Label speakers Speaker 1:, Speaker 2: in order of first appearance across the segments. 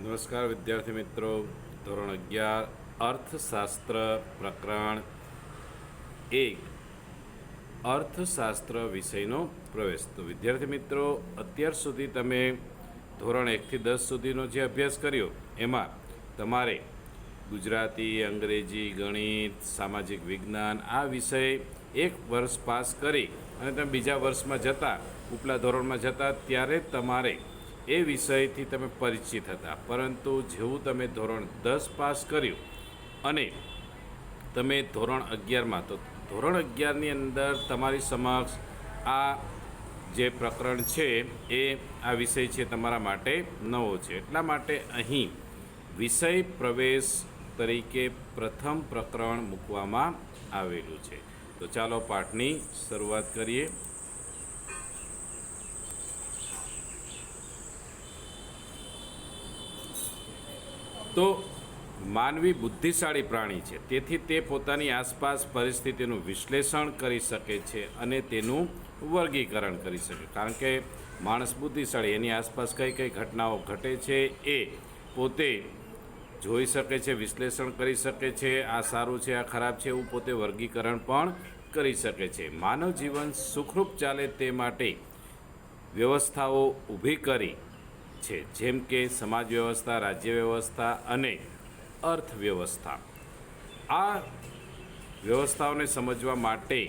Speaker 1: નમસ્કાર વિદ્યાર્થી મિત્રો. ધોરણ 11 અર્થશાસ્ત્ર પ્રકરણ 1 અર્થશાસ્ત્ર વિષયનો પ્રવેશ. તો વિદ્યાર્થી મિત્રો, અત્યાર સુધી તમે ધોરણ 1થી 10 સુધીનો જે અભ્યાસ કર્યો એમાં તમારે ગુજરાતી, અંગ્રેજી, ગણિત, સામાજિક વિજ્ઞાન આ વિષય એક વર્ષ પાસ કરી અને તમે બીજા વર્ષમાં જતા, ઉપલા ધોરણમાં જતા ત્યારે તમારે એ વિષયથી તમે પરિચિત હતા. પરંતુ જેવું તમે ધોરણ 10 પાસ કર્યું અને તમે ધોરણ 11માં, તો ધોરણ 11ની અંદર તમારી સમક્ષ આ જે પ્રકરણ છે એ આ વિષય છે તમારા માટે નવો છે. એટલા માટે અહીં વિષય પ્રવેશ તરીકે પ્રથમ પ્રકરણ મૂકવામાં આવેલું છે. તો ચાલો પાઠની શરૂઆત કરીએ. તો માનવી બુદ્ધિશાળી પ્રાણી છે, તેથી તે પોતાની આસપાસ પરિસ્થિતિનું વિશ્લેષણ કરી શકે છે અને તેનું વર્ગીકરણ કરી શકે. કારણ કે માણસ બુદ્ધિશાળી, એની આસપાસ કઈ કઈ ઘટનાઓ ઘટે છે એ પોતે જોઈ શકે છે, વિશ્લેષણ કરી શકે છે. આ સારું છે, આ ખરાબ છે, એવું પોતે વર્ગીકરણ પણ કરી શકે છે. માનવ જીવન સુખરૂપ ચાલે તે માટે વ્યવસ્થાઓ ઊભી કરી છે, જેમ કે સમાજ વ્યવસ્થા, રાજ્ય વ્યવસ્થા અને અર્થવ્યવસ્થા. આ વ્યવસ્થાઓને સમજવા માટે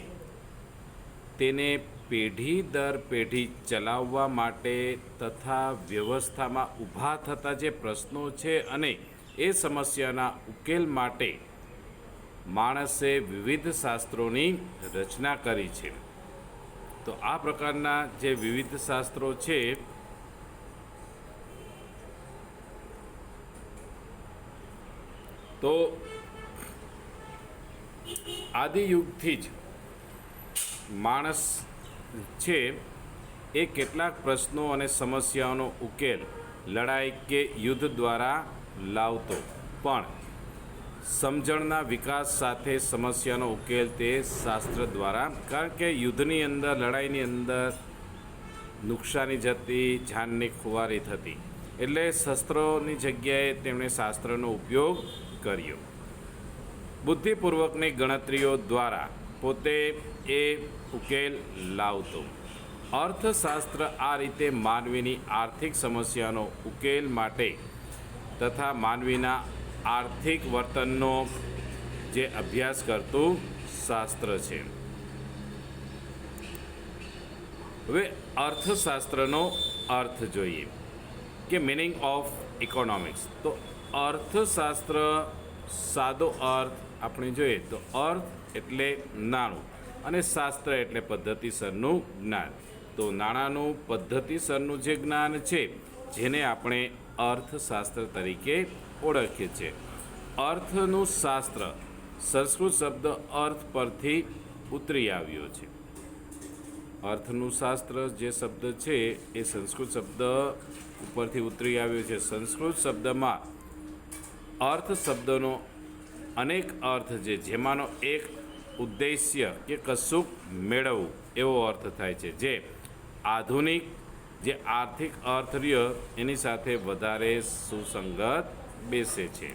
Speaker 1: તેને પેઢી દર પેઢી ચલાવવા માટે તથા વ્યવસ્થામાં ઊભા થતા જે પ્રશ્નો છે અને એ સમસ્યાના ઉકેલ માટે માણસે વિવિધ શાસ્ત્રોની રચના કરી છે. તો આ પ્રકારના જે વિવિધ શાસ્ત્રો છે તો આદિયુગથી જ માણસ છે એ કેટલાક પ્રશ્નો અને સમસ્યાઓનો ઉકેલ લડાઈ કે યુદ્ધ દ્વારા લાવતો, પણ સમજણના વિકાસ સાથે સમસ્યાનો ઉકેલ તે શાસ્ત્ર દ્વારા, કારણ કે યુદ્ધની અંદર, લડાઈની અંદર નુકસાની જતી, જાનની ખુવારી થતી, એટલે શસ્ત્રોની જગ્યાએ તેમણે શાસ્ત્રનો ઉપયોગ કર્યો. બુદ્ધિપૂર્વકની ગણતરીઓ દ્વારા પોતે એ ઉકેલ લાવતો. અર્થશાસ્ત્ર આ રીતે માનવીની આર્થિક સમસ્યાનો ઉકેલ માટે તથા માનવીના આર્થિક વર્તનનો જે અભ્યાસ કરતું શાસ્ત્ર છે. હવે અર્થશાસ્ત્રનો અર્થ જોઈએ કે મિનિંગ ઓફ ઇકોનોમિક્સ. તો અર્થશાસ્ત્ર સાદો અર્થ આપણે જોઈએ તો અર્થ એટલે નાણું અને શાસ્ત્ર એટલે પદ્ધતિસરનું જ્ઞાન. તો નાણાંનું પદ્ધતિસરનું જે જ્ઞાન છે જેને આપણે અર્થશાસ્ત્ર તરીકે ઓળખીએ છીએ. અર્થનું શાસ્ત્ર સંસ્કૃત શબ્દ અર્થ પરથી ઉતરી આવ્યો છે. અર્થનું શાસ્ત્ર જે શબ્દ છે એ સંસ્કૃત શબ્દ ઉપરથી ઉતરી આવ્યો છે. સંસ્કૃત શબ્દમાં અર્થ શબ્દનો અનેક અર્થ છે, જેમાંનો એક ઉદ્દેશ્ય કે કશુંક મેળવવું એવો અર્થ થાય છે, જે આધુનિક જે આર્થિક અર્થ રહ્યો એની સાથે વધારે સુસંગત બેસે છે.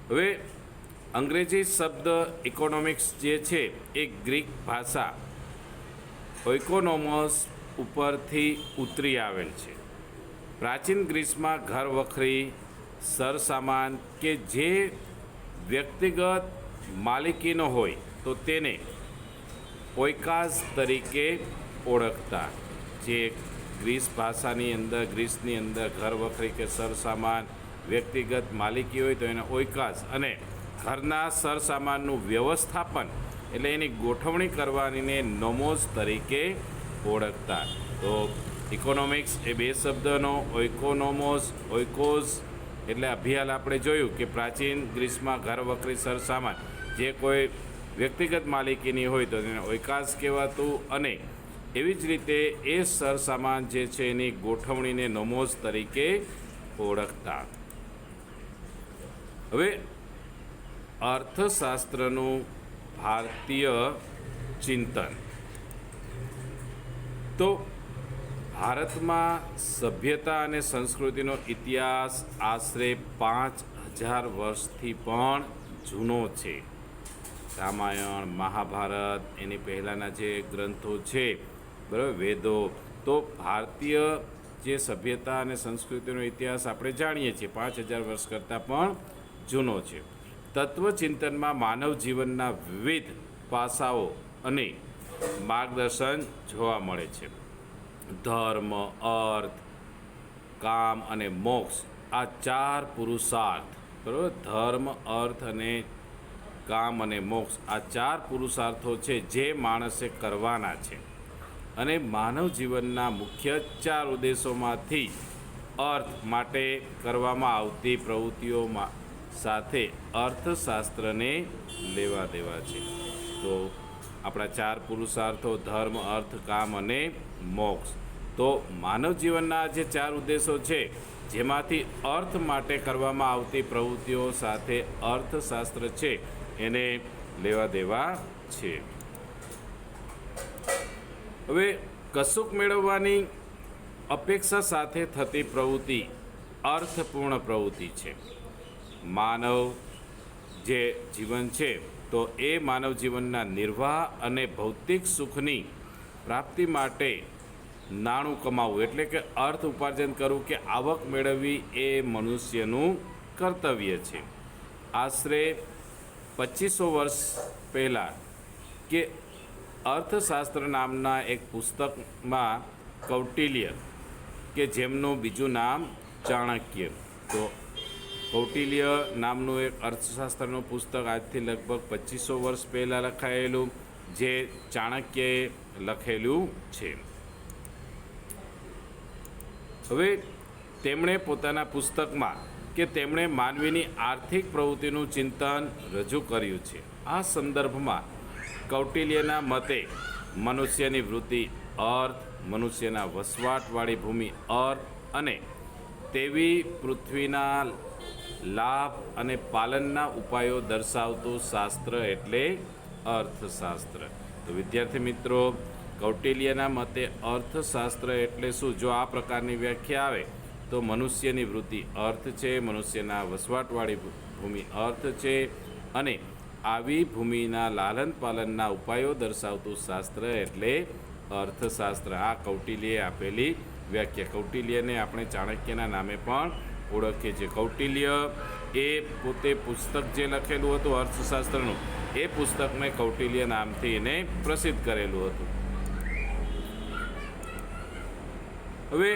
Speaker 1: હવે અંગ્રેજી શબ્દ ઇકોનોમિક્સ જે છે એ ગ્રીક ભાષા ઓઇકોનોમોસ ઉપરથી ઉતરી આવેલ છે. પ્રાચીન ગ્રીસમાં ઘર વખરી, સરસામાન કે જે વ્યક્તિગત માલિકીનો હોય તો તેને ઓઇકાઝ તરીકે ઓળખતા. જે ગ્રીસ ભાષાની અંદર, ગ્રીસની અંદર ઘર વખરી કે સરસામાન વ્યક્તિગત માલિકી હોય તો એને ઓઇકાઝ, અને ઘરના સરસામાનનું વ્યવસ્થાપન એટલે એની ગોઠવણી કરવાનીને નોમોઝ તરીકે ઓળખતા. તો ઇકોનોમિક્સ એ બે શબ્દનો ઓઇકોનોમોસ, ઓઇકોઝ એટલે અભિયાલ આપણે જોયું કે પ્રાચીન ગ્રીસમાં ઘર વખરી સરસામાન જે કોઈ વ્યક્તિગત માલિકીની હોય તો તેને ઓઇકાઝ કહેવાતું, અને એવી જ રીતે એ સરસામાન જે છે એની ગોઠવણીને નોમોઝ તરીકે ઓળખતા. હવે અર્થશાસ્ત્રનું ભારતીય ચિંતન. તો ભારતમાં સભ્યતા અને સંસ્કૃતિનો ઇતિહાસ આશરે 5000 વર્ષથી પણ જૂનો છે. રામાયણ, મહાભારત, એની પહેલાંના જે ગ્રંથો છે, બરાબર, વેદો, તો ભારતીય જે સભ્યતા અને સંસ્કૃતિનો ઇતિહાસ આપણે જાણીએ છીએ 5000 વર્ષ કરતાં પણ જૂનો છે. તત્વચિંતનમાં માનવ જીવનના વિવિધ પાસાઓ અને માર્ગદર્શન જોવા મળે છે. ધર્મ, અર્થ, કામ અને મોક્ષ, આ 4 પુરુષાર્થ, બરાબર, ધર્મ, અર્થ અને કામ અને મોક્ષ, આ 4 પુરુષાર્થો છે જે માણસે કરવાના છે. અને માનવ જીવનના મુખ્ય 4 ઉદ્દેશોમાંથી અર્થ માટે કરવામાં આવતી પ્રવૃત્તિઓમાં સાથે અર્થશાસ્ત્રને લેવા દેવા છે. તો આપણા 4 પુરુષાર્થો ધર્મ, અર્થ, કામ અને મોક્ષ. તો માનવ જીવનના જે 4 ઉદ્દેશો છે જેમાંથી અર્થ માટે કરવામાં આવતી પ્રવૃત્તિઓ સાથે અર્થશાસ્ત્ર છે એને લેવા દેવા છે. હવે કશુંક મેળવવાની અપેક્ષા સાથે થતી પ્રવૃત્તિ અર્થપૂર્ણ પ્રવૃત્તિ છે. માનવ જે જીવન છે તો એ માનવ જીવનના નિર્વાહ અને ભૌતિક સુખની પ્રાપ્તિ માટે નાણું કમાવવું એટલે કે અર્થ ઉપાર્જન કરવું કે આવક મેળવવી એ મનુષ્યનું કર્તવ્ય છે. આશરે 2500 વર્ષ પહેલાં કે અર્થશાસ્ત્ર નામના એક પુસ્તકમાં કૌટિલ્ય કે જેમનું બીજું નામ ચાણક્ય, તો કૌટિલ્ય નામનું એક અર્થશાસ્ત્રનું પુસ્તક આજથી લગભગ 2500 વર્ષ પહેલાં લખાયેલું જે ચાણક્યએ લખેલું છે. હવે તેમણે પોતાના પુસ્તકમાં કે તેમણે માનવીની આર્થિક પ્રવૃત્તિનું ચિંતન રજૂ કર્યું છે. આ સંદર્ભમાં કૌટિલ્યના મતે મનુષ્યની વૃત્તિ અર્થ, મનુષ્યના વસવાટવાળી ભૂમિ અર્થ અને તેવી પૃથ્વીના લાભ અને પાલનના ઉપાયો દર્શાવતું શાસ્ત્ર એટલે અર્થશાસ્ત્ર. તો વિદ્યાર્થી મિત્રો, કૌટિલ્યના મતે અર્થશાસ્ત્ર એટલે શું? જો આ પ્રકારની વ્યાખ્યા આવે તો મનુષ્યની વૃત્તિ અર્થ છે, મનુષ્યના વસવાટવાળી ભૂમિ અર્થ છે અને આવી ભૂમિના લાલન પાલનના ઉપાયો દર્શાવતું શાસ્ત્ર એટલે અર્થશાસ્ત્ર. આ કૌટિલ્યએ આપેલી વ્યાખ્યા. કૌટિલ્યને આપણે ચાણક્યના નામે પણ ઓળખીએ છીએ. કૌટિલ્ય એ પોતે પુસ્તક જે લખેલું હતું અર્થશાસ્ત્રનું, એ પુસ્તકને કૌટિલ્ય નામથી એને પ્રસિદ્ધ કરેલું હતું. હવે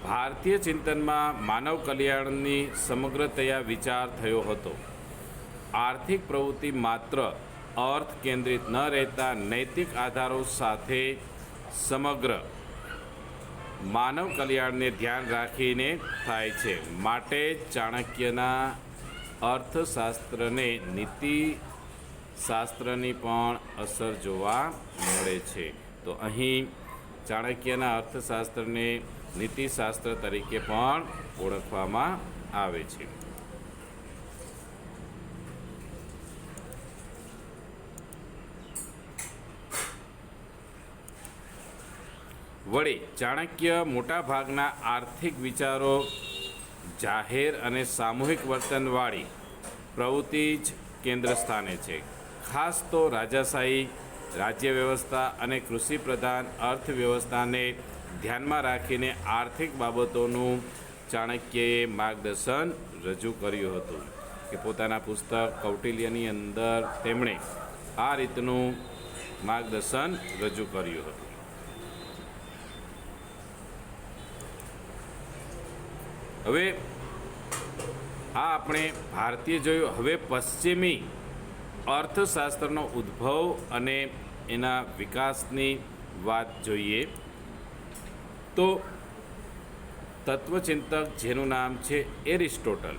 Speaker 1: ભારતીય ચિંતનમાં માનવ કલ્યાણની સમગ્રતયા વિચાર થયો હતો. આર્થિક પ્રવૃત્તિ માત્ર અર્થ કેન્દ્રિત ન રહેતા નૈતિક આધારો સાથે સમગ્ર માનવ કલ્યાણને ધ્યાન રાખીને થાય છે. માટે ચાણક્યના અર્થશાસ્ત્રને નીતિશાસ્ત્રની પણ અસર જોવા મળે છે. તો અહીં ચાણક્યના અર્થશાસ્ત્રને નીતિશાસ્ત્ર તરીકે પણ ઓળખવામાં આવે છે. વળી ચાણક્ય મોટાભાગના આર્થિક વિચારો જાહેર અને સામૂહિક વર્તનવાળી પ્રવૃત્તિ જ કેન્દ્ર સ્થાને છે. ખાસ તો રાજાશાહી રાજ્ય વ્યવસ્થા અને કૃષિ પ્રધાન અર્થવ્યવસ્થાને ધ્યાનમાં રાખીને આર્થિક બાબતોનું ચાણક્યએ માર્ગદર્શન રજૂ કર્યું હતું. કે પોતાના પુસ્તક કૌટિલ્યની અંદર તેમણે આ રીતનું માર્ગદર્શન રજૂ કર્યું હતું. હવે આ આપણે ભારતીય જોયું. હવે પશ્ચિમી અર્થશાસ્ત્રનો ઉદ્ભવ અને એના વિકાસની વાત જોઈએ તો તત્વચિંતક જેનું નામ છે એરિસ્ટોટલ,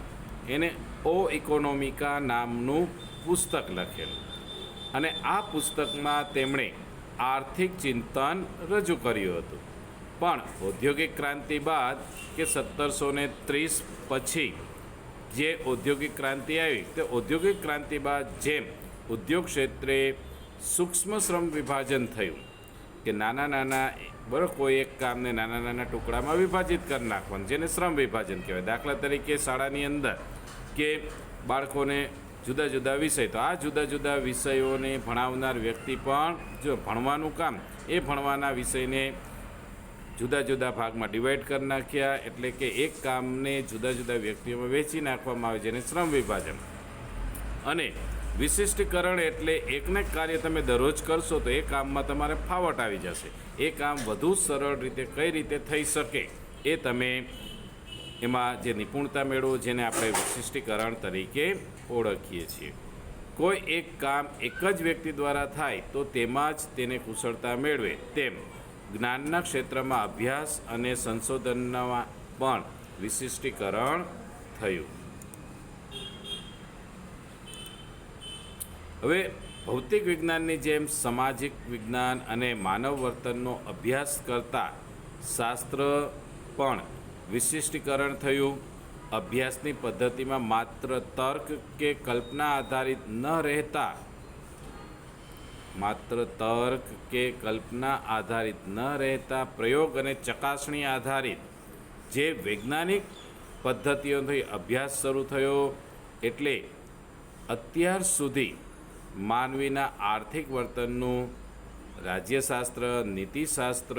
Speaker 1: એને ઓ ઇકોનોમિકા નામનું પુસ્તક લખેલું અને આ પુસ્તકમાં તેમણે આર્થિક ચિંતન રજૂ કર્યું હતું. પણ ઔદ્યોગિક ક્રાંતિ બાદ કે 1730 પછી જે ઔદ્યોગિક ક્રાંતિ આવી તે ઔદ્યોગિક ક્રાંતિ બાદ જેમ ઉદ્યોગ ક્ષેત્રે સૂક્ષ્મ શ્રમ વિભાજન થયું કે નાના નાના બરાબર કોઈ એક કામને નાના નાના ટુકડામાં વિભાજિત કરી નાખવાનું, જેને શ્રમ વિભાજન કહેવાય. દાખલા તરીકે શાળાની અંદર કે બાળકોને જુદા જુદા વિષય, તો આ જુદા જુદા વિષયોને ભણાવનાર વ્યક્તિ પણ જો ભણવાનું કામ એ ભણવાના વિષયને જુદા જુદા ભાગમાં ડિવાઈડ કરી નાખ્યા, એટલે કે એક કામને જુદા જુદા વ્યક્તિઓમાં વેચી નાખવામાં આવે, જેને શ્રમ વિભાજન. અને વિશિષ્ટીકરણ એટલે એકને કાર્ય તમે દરરોજ કરશો તો એ કામમાં તમારે ફાવટ આવી જશે. એ કામ વધુ સરળ રીતે કઈ રીતે થઈ શકે એ તમે એમાં જે નિપુણતા મેળવો, જેને આપણે વિશિષ્ટીકરણ તરીકે ઓળખીએ છીએ. કોઈ એક કામ એક જ વ્યક્તિ દ્વારા થાય તો તેમાં જ તેને કુશળતા મેળવે, તેમ જ્ઞાનના ક્ષેત્રમાં અભ્યાસ અને સંશોધનમાં પણ વિશિષ્ટીકરણ થયું. હવે ભૌતિક વિજ્ઞાનની જેમ સામાજિક વિજ્ઞાન અને માનવ વર્તનનો અભ્યાસ કરતા શાસ્ત્ર પણ વિશિષ્ટીકરણ થયું. અભ્યાસની પદ્ધતિમાં માત્ર તર્ક કે કલ્પના આધારિત ન રહેતા પ્રયોગ અને ચકાસણી આધારિત જે વૈજ્ઞાનિક પદ્ધતિઓથી અભ્યાસ શરૂ થયો. એટલે અત્યાર સુધી માનવીના આર્થિક વર્તનનું રાજ્યશાસ્ત્ર, નીતિશાસ્ત્ર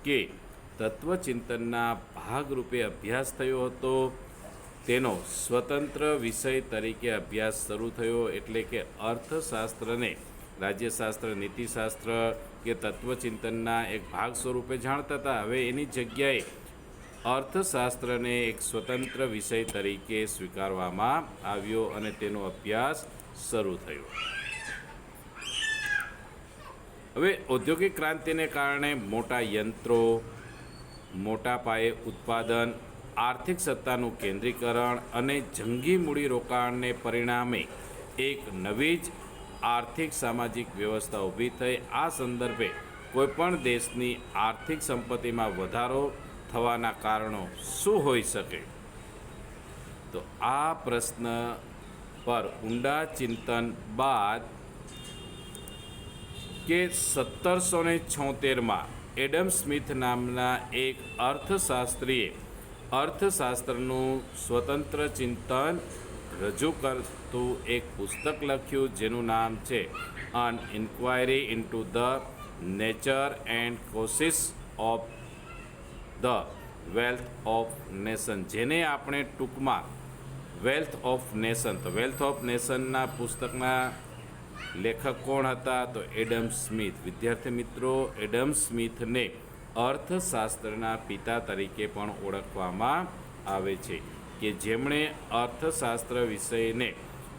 Speaker 1: કે તત્વચિંતનના ભાગરૂપે અભ્યાસ થયો હતો. તેનો સ્વતંત્ર વિષય તરીકે અભ્યાસ શરૂ થયો, એટલે કે અર્થશાસ્ત્રને રાજ્યશાસ્ત્ર, નીતિશાસ્ત્ર કે તત્વચિંતનના એક ભાગ સ્વરૂપે જાણતા હતા. હવે એની જગ્યાએ અર્થશાસ્ત્રને એક સ્વતંત્ર વિષય તરીકે સ્વીકારવામાં આવ્યો અને તેનો અભ્યાસ શરૂ થયો. હવે ઔદ્યોગિક ક્રાંતિને કારણે મોટા યંત્રો, મોટા પાયે ઉત્પાદન, આર્થિક સત્તાનું કેન્દ્રીકરણ અને જંગી મૂડીરોકાણને પરિણામે એક નવી જ આર્થિક સામાજિક વ્યવસ્થા ઊભી થઈ. આ સંદર્ભે કોઈપણ દેશની આર્થિક સંપત્તિમાં વધારો થવાના કારણો શું હોઈ શકે? તો આ પ્રશ્ન પર ઊંડા ચિંતન બાદ કે 1776માં એડમ સ્મિથ નામના એક અર્થશાસ્ત્રીએ અર્થશાસ્ત્રનું સ્વતંત્ર ચિંતન રજૂ કરતું એક પુસ્તક લખ્યું, જેનું નામ છે an inquiry into the nature and causes of the wealth of nation, જેને આપણે ટૂંકમાં વેલ્થ ઓફ નેશન. તો વેલ્થ ઓફ નેશનના પુસ્તકના લેખક કોણ હતા? તો એડમ સ્મિથ. વિદ્યાર્થી મિત્રો, એડમ સ્મિથને અર્થશાસ્ત્રના પિતા તરીકે પણ ઓળખવામાં આવે છે, કે જેમણે અર્થશાસ્ત્ર વિષયને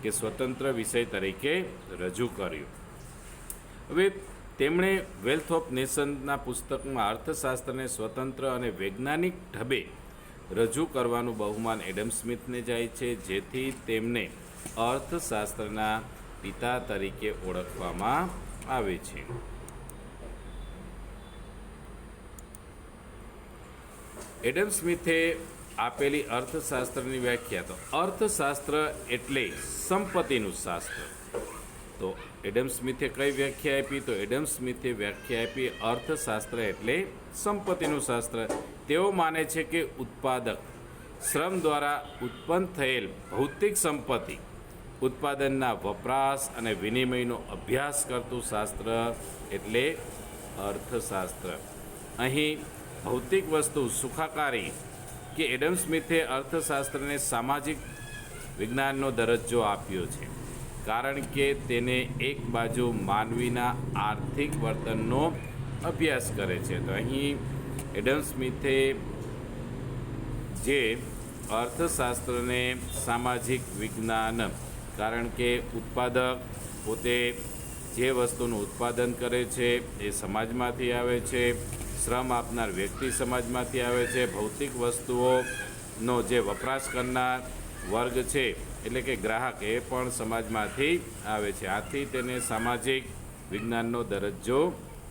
Speaker 1: કે સ્વતંત્ર વિષય તરીકે રજૂ કર્યું. હવે તેમણે વેલ્થ ઓફ નેશનના પુસ્તકમાં અર્થશાસ્ત્રને સ્વતંત્ર અને વૈજ્ઞાનિક ઢબે રજૂ કરવાનું બહુમાન એડમ સ્મિથને જાય છે, જેથી તેમને અર્થશાસ્ત્રના પિતા તરીકે ઓળખવામાં આવે છે. એડમ સ્મિથે આપેલી અર્થશાસ્ત્રની વ્યાખ્યા. તો અર્થશાસ્ત્ર એટલે સંપત્તિનું શાસ્ત્ર. તો એડમ સ્મિથે કઈ વ્યાખ્યા આપી? તો એડમ સ્મિથે વ્યાખ્યા આપી અર્થશાસ્ત્ર એટલે સંપત્તિનું શાસ્ત્ર. તેઓ માને છે કે ઉત્પાદક શ્રમ દ્વારા ઉત્પન્ન થયેલ ભૌતિક સંપત્તિ, ઉત્પાદનના વપરાશ અને વિનિમયનો અભ્યાસ કરતું શાસ્ત્ર એટલે અર્થશાસ્ત્ર. અહીં ભૌતિક વસ્તુ સુખાકારી કે એડમ સ્મિથે અર્થશાસ્ત્રને સામાજિક વિજ્ઞાનનો દરજ્જો આપ્યો છે, કારણ કે તેને એક બાજુ માનવીના આર્થિક વર્તનનો અભ્યાસ કરે છે. તો અહીં એડમ સ્મિથે જે અર્થશાસ્ત્રને સામાજિક વિજ્ઞાન, કારણ કે ઉત્પાદક પોતે જે વસ્તુનું ઉત્પાદન કરે છે એ સમાજમાંથી આવે છે, શ્રમ આપનાર વ્યક્તિ સમાજમાંથી આવે છે, ભૌતિક વસ્તુઓનો જે વપરાશ કરનાર વર્ગ છે એટલે કે ગ્રાહક એ પણ સમાજમાંથી આવે છે. આથી તેને સામાજિક વિજ્ઞાનનો દરજ્જો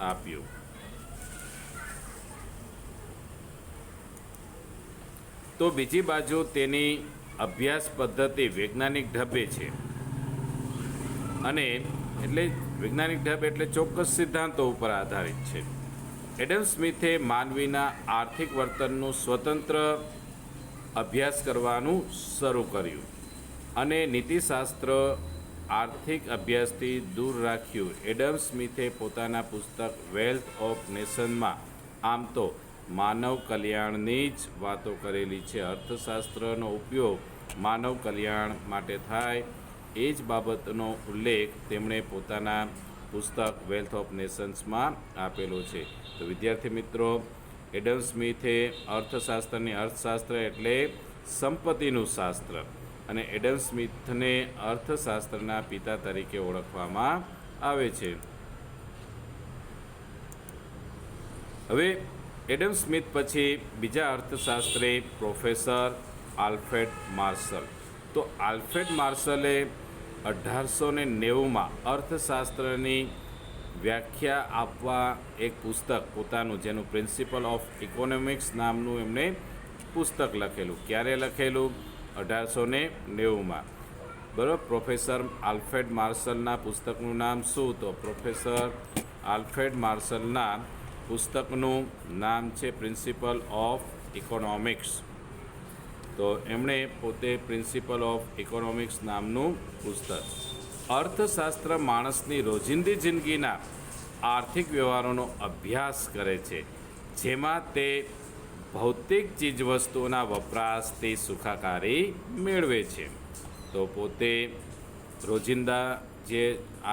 Speaker 1: આપ્યો. તો બીજી બાજુ તેની અભ્યાસ પદ્ધતિ વૈજ્ઞાનિક ઢબે છે, અને એટલે વૈજ્ઞાનિક ઢબ એટલે ચોક્કસ સિદ્ધાંતો ઉપર આધારિત છે. એડમ સ્મિથે માનવીના આર્થિક વર્તનનું સ્વતંત્ર અભ્યાસ કરવાનું શરૂ કર્યું અને નીતિશાસ્ત્ર આર્થિક અભ્યાસથી દૂર રાખ્યું. એડમ સ્મિથે પોતાના પુસ્તક વેલ્થ ઓફ નેશનમાં આમ તો માનવ કલ્યાણની જ વાતો કરેલી છે. અર્થશાસ્ત્રનો ઉપયોગ માનવ કલ્યાણ માટે થાય એ જ બાબતનો ઉલ્લેખ તેમણે પોતાના પુસ્તક વેલ્થ ઓફ નેશન્સમાં આપેલો છે. તો વિદ્યાર્થી મિત્રો, એડમ સ્મિથે અર્થશાસ્ત્ર એટલે સંપત્તિનું શાસ્ત્ર, અને એડમ સ્મિથને અર્થશાસ્ત્રના પિતા તરીકે ઓળખવામાં આવે છે. હવે એડમ સ્મિથ પછી બીજા અર્થશાસ્ત્રી પ્રોફેસર આલ્ફ્રેડ માર્શલ. તો આલ્ફ્રેડ માર્શલે 1890માં અર્થશાસ્ત્રની વ્યાખ્યા આપવા એક પુસ્તક પોતાનું, જેનું પ્રિન્સિપલ ઓફ ઇકોનોમિક્સ નામનું એમણે પુસ્તક લખેલું. ક્યારે લખેલું? 1890માં. બરાબર. પ્રોફેસર આલ્ફ્રેડ માર્શલના પુસ્તકનું નામ શું? તો પ્રોફેસર આલ્ફ્રેડ માર્શલના પુસ્તકનું નામ છે પ્રિન્સિપલ ઓફ ઇકોનોમિક્સ. તો એમણે પોતે પ્રિન્સિપલ ઓફ ઇકોનોમિક્સ નામનું પુસ્તક. અર્થશાસ્ત્ર માણસની રોજિંદી જિંદગીના આર્થિક વ્યવહારોનો અભ્યાસ કરે છે, જેમાં તે ભૌતિક ચીજવસ્તુઓના વપરાશથી સુખાકારી મેળવે છે. તો પોતે રોજિંદા જે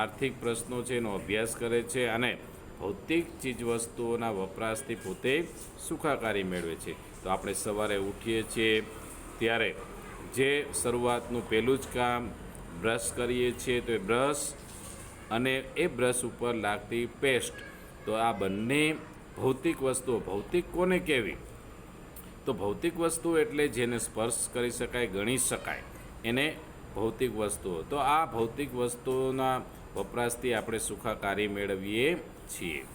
Speaker 1: આર્થિક પ્રશ્નો છે એનો અભ્યાસ કરે છે અને ભૌતિક ચીજવસ્તુઓના વપરાશથી પોતે સુખાકારી મેળવે છે. તો આપણે સવારે ઉઠીએ છીએ ત્યારે જે શરૂઆતનું પહેલું જ કામ બ્રશ કરીએ છીએ, તો એ બ્રશ અને એ બ્રશ ઉપર લાગતી પેસ્ટ, તો આ બંને ભૌતિક વસ્તુઓ. ભૌતિક કોને કહેવી? તો ભૌતિક વસ્તુ એટલે જેને સ્પર્શ કરી શકાય, ગણી શકાય, એને ભૌતિક વસ્તુઓ. તો આ ભૌતિક વસ્તુઓના વપરાશથી આપણે સુખાકારી મેળવીએ છીએ.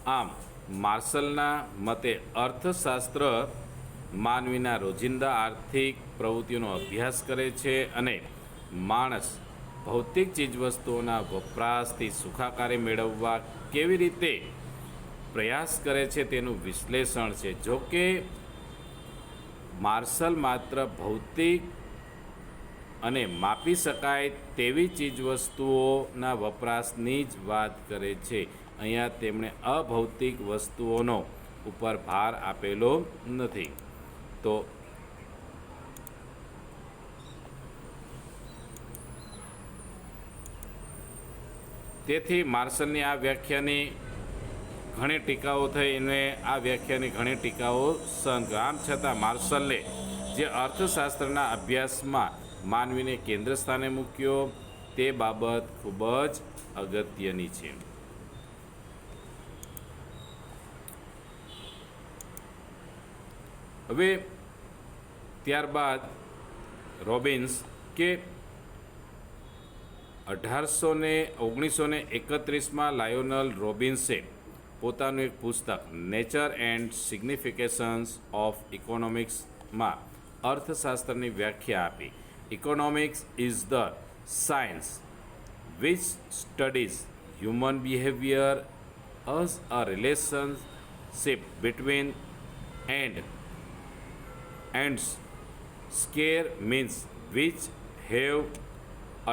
Speaker 1: આમ માર્શલના મતે અર્થશાસ્ત્ર માનવીના રોજિંદા આર્થિક પ્રવૃત્તિઓનો અભ્યાસ કરે છે અને માણસ ભૌતિક ચીજવસ્તુઓના વપરાશથી સુખાકારી મેળવવા કેવી રીતે પ્રયાસ કરે છે તેનું વિશ્લેષણ છે. જો કે માર્શલ માત્ર ભૌતિક અને માપી શકાય તેવી ચીજવસ્તુઓના વપરાશની જ વાત કરે છે. અહીંયા તેમણે અભૌતિક વસ્તુઓનો ઉપર ભાર આપેલો નથી. તો તેથી માર્શલની આ વ્યાખ્યાની ઘણી ટીકાઓ થઈ અને આ વ્યાખ્યાની ઘણી ટીકાઓ સહન કરી. આમ છતાં માર્શલે જે અર્થશાસ્ત્રના અભ્યાસમાં માનવીને કેન્દ્ર સ્થાને મૂક્યો તે બાબત ખૂબ જ અગત્યની છે. હવે ત્યારબાદ રોબિન્સ કે 1931માં લાયોનલ રોબિન્સે પોતાનું એક પુસ્તક નેચર એન્ડ સિગ્નિફિકેશન્સ ઓફ ઇકોનોમિક્સમાં અર્થશાસ્ત્રની વ્યાખ્યા આપી. Economics is the science which studies human behaviour as a relationship between ends, square means which have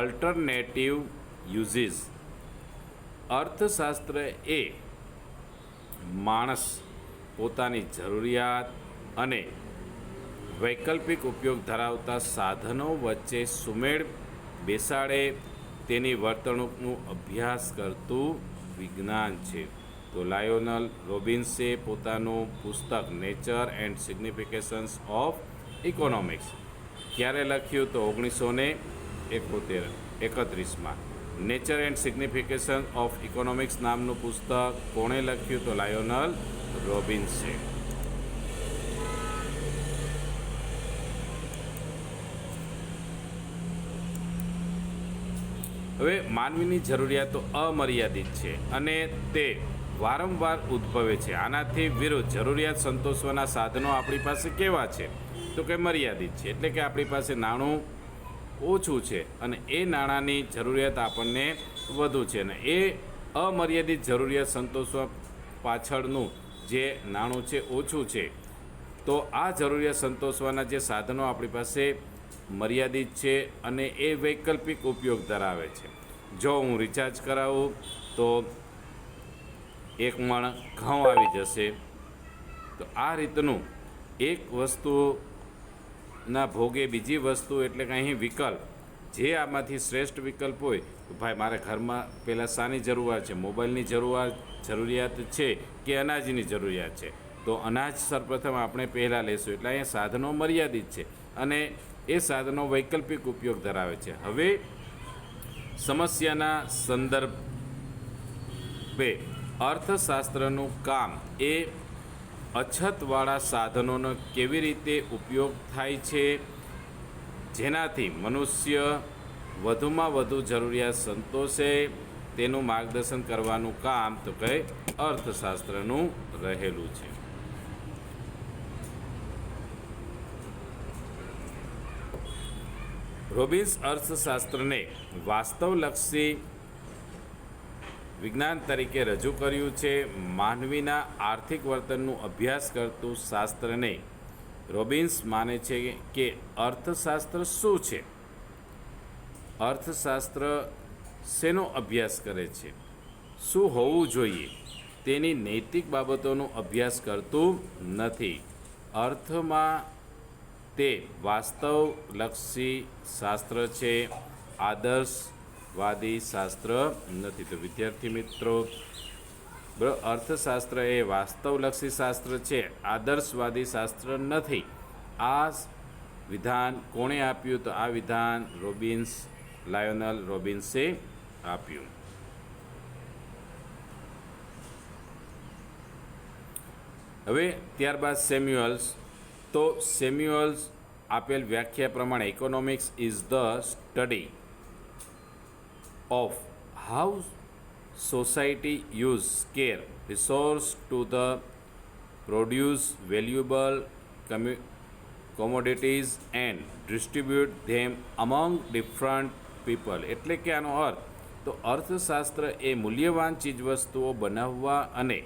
Speaker 1: alternative uses. અર્થશાસ્ત્ર એ માણસ પોતાની જરૂરિયાત અને વૈકલ્પિક ઉપયોગ ધરાવતા સાધનો વચ્ચે સુમેળ બેસાડે તેની વર્તણૂકનું અભ્યાસ કરતું વિજ્ઞાન છે. તો લાયોનલ રોબિન્સે પોતાનું પુસ્તક nature and significations of economics ક્યારે લખ્યું? તો 1931માં. Nature and signification of economics નામનું પુસ્તક કોણે લખ્યું? તો લાયોનલ રોબિન્સે. હવે માનવીની જરૂરિયાતો અમર્યાદિત છે અને તે વારંવાર ઉદ્ભવે છે. આનાથી વિરુદ્ધ જરૂરિયાત સંતોષવાના સાધનો આપણી પાસે કેવા છે? તો કે મર્યાદિત છે. એટલે કે આપણી પાસે નાણું ઓછું છે અને એ નાણાંની જરૂરિયાત આપણને વધુ છે ને એ અમર્યાદિત જરૂરિયાત સંતોષવા પાછળનું જે નાણું છે ઓછું છે. તો આ જરૂરિયાત સંતોષવાના જે સાધનો આપણી પાસે મર્યાદિત છે અને એ વૈકલ્પિક ઉપયોગ ધરાવે છે. જો હું રિચાર્જ કરાવું તો 1 મણ ઘઉં આવી જશે. તો આ રીતનું એક વસ્તુના ભોગે બીજી વસ્તુ એટલે કે અહીં વિકલ્પ જે આમાંથી શ્રેષ્ઠ વિકલ્પ હોય તો ભાઈ મારે ઘરમાં પહેલાં શાની જરૂરિયાત છે, મોબાઈલની જરૂરિયાત છે કે અનાજની જરૂરિયાત છે, તો અનાજ સર્વપ્રથમ આપણે પહેલાં લેશું. એટલે અહીંયા સાધનો મર્યાદિત છે અને એ સાધનો વૈકલ્પિક ઉપયોગ ધરાવે છે. હવે સમસ્યાના સંદર્ભે અર્થશાસ્ત્રનું કામ એ અછતવાળા સાધનોનો કેવી રીતે ઉપયોગ થાય છે જેનાથી મનુષ્ય વધુમાં વધુ જરૂરિયાત સંતોષે તેનું માર્ગદર્શન કરવાનું કામ તો કે અર્થશાસ્ત્રનું રહેલું છે. રોબિન્સ અર્થશાસ્ત્રને વાસ્તવલક્ષી વિજ્ઞાન તરીકે રજૂ કર્યું છે. માનવીના આર્થિક વર્તનનું અભ્યાસ કરતું શાસ્ત્રને રોબિન્સ માને છે કે અર્થશાસ્ત્ર શું છે, અર્થશાસ્ત્ર શેનો અભ્યાસ કરે છે, શું હોવું જોઈએ તેની નૈતિક બાબતોનો અભ્યાસ કરતું નથી. અર્થમાં તે વાસ્તવલક્ષી શાસ્ત્ર છે, આદર્શવાદી શાસ્ત્ર નથી. તો વિદ્યાર્થી મિત્રો, અર્થશાસ્ત્ર એ વાસ્તવલક્ષી શાસ્ત્ર છે, આદર્શવાદી શાસ્ત્ર નથી. આ વિધાન કોણે આપ્યું? તો આ વિધાન લાયોનલ રોબિન્સે આપ્યું. હવે ત્યારબાદ સેમ્યુઅલ્સ આપેલ વ્યાખ્યા પ્રમાણે economics is the study of how society use square resource to the produce valuable commodities and distribute them among different people. એટલે કે આનો અર્થ તો અર્થશાસ્ત્ર એ મૂલ્યવાન ચીજવસ્તુઓ બનાવવા અને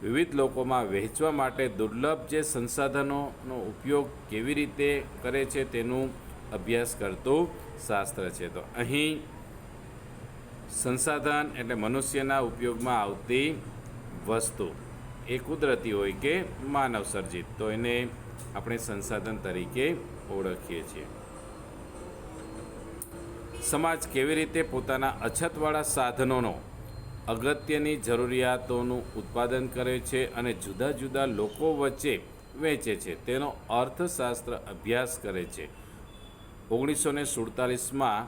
Speaker 1: વિવિધ લોકોમાં વહેંચવા માટે દુર્લભ જે સંસાધનોનો ઉપયોગ કેવી રીતે કરે છે તેનું અભ્યાસ કરતું શાસ્ત્ર છે. તો અહીં સંસાધન એટલે મનુષ્યના ઉપયોગમાં આવતી વસ્તુ એ કુદરતી હોય કે માનવ સર્જિત, તો એને આપણે સંસાધન તરીકે ઓળખીએ છીએ. સમાજ કેવી રીતે પોતાના અછતવાળા સાધનોનો અગત્યની જરૂરિયાતોનું ઉત્પાદન કરે છે અને જુદા જુદા લોકો વચ્ચે વહેંચે છે તેનો અર્થશાસ્ત્ર અભ્યાસ કરે છે. 1947માં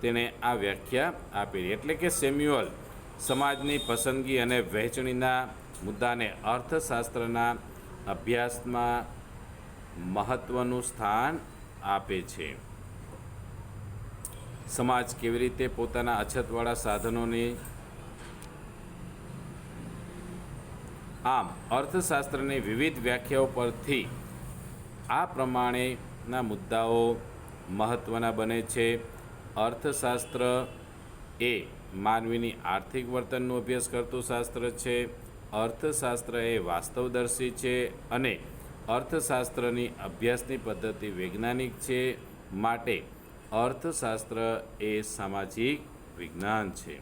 Speaker 1: તેણે આ વ્યાખ્યા આપી. એટલે કે સેમ્યુઅલ સમાજની પસંદગી અને વહેંચણીના મુદ્દાને અર્થશાસ્ત્રના અભ્યાસમાં મહત્ત્વનું સ્થાન આપે છે. સમાજ કેવી રીતે પોતાના અછતવાળા સાધનોની આમ અર્થશાસ્ત્રની વિવિધ વ્યાખ્યાઓ પરથી આ પ્રમાણેના મુદ્દાઓ મહત્ત્વના બને છે. અર્થશાસ્ત્ર એ માનવીની આર્થિક વર્તનનો અભ્યાસ કરતું શાસ્ત્ર છે. અર્થશાસ્ત્ર એ વાસ્તવદર્શી છે અને અર્થશાસ્ત્રની અભ્યાસની પદ્ધતિ વૈજ્ઞાનિક છે. માટે અર્થશાસ્ત્ર એ સામાજિક વિજ્ઞાન છે.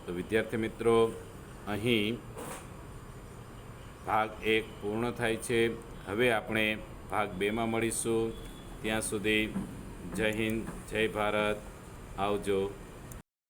Speaker 1: તો વિદ્યાર્થી મિત્રો, અહીં ભાગ 1 પૂર્ણ થાય છે. હવે આપણે ભાગ 2માં મળીશું. ત્યાં સુધી જય હિન્દ, જય ભારત, આવજો.